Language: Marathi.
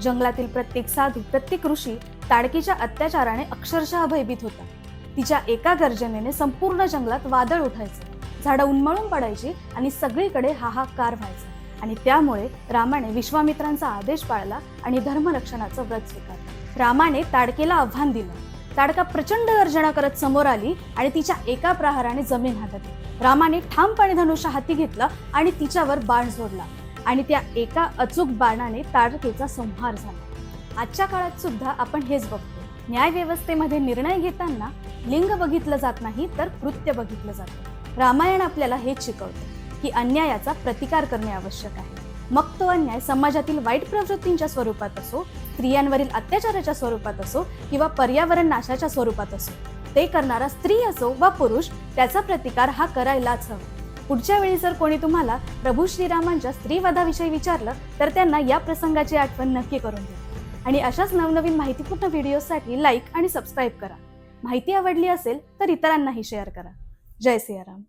जंगलातील प्रत्येक साधू, प्रत्येक ऋषी ताडकीच्या अत्याचाराने अक्षरशः भयभीत होता। तिच्या एका गर्जनेने संपूर्ण जंगलात वादळ उठायचे, झाडं उन्मळून पडायची आणि सगळीकडे हाहाकार व्हायचा। आणि त्यामुळे रामाने विश्वामित्रांचा आदेश पाळला आणि धर्मरक्षणाचं व्रत स्वीकारलं। रामाने ताडकेला आव्हान दिलं। ताडका प्रचंड गर्जना करत समोर आली आणि तिच्या एका प्रहाराने जमीन हादरली। रामाने ठामपणे धनुष्य हाती घेतलं आणि तिच्यावर बाण सोडला आणि त्या एका अचूक बाणाने ताडकेचा संहार झाला। आजच्या काळात सुद्धा आपण हेच बघतो। न्याय व्यवस्थेमध्ये निर्णय घेताना लिंग बघितलं जात नाही, तर कृत्य बघितलं जातं। रामायण आपल्याला हेच शिकवतं की अन्यायाचा प्रतिकार करणे आवश्यक आहे। मग तो अन्याय समाजातील वाईट प्रवृत्तींच्या स्वरूपात असो, स्त्रियांवरील अत्याचाराच्या स्वरूपात असो किंवा पर्यावरण नाशाच्या स्वरूपात असो, ते करणारा स्त्री असो वा पुरुष, त्याचा प्रतिकार हा करायलाच हवा। पुढच्या वेळी जर कोणी तुम्हाला प्रभू श्रीरामांच्या स्त्रीवधाविषयी विचारलं तर त्यांना या प्रसंगाची आठवण नक्की करून द्या। आणि अशाच नवनवीन माहितीपूर्ण व्हिडिओसाठी लाईक आणि सबस्क्राईब करा। माहिती आवडली असेल तर इतरांनाही शेअर करा। जय सियाराम।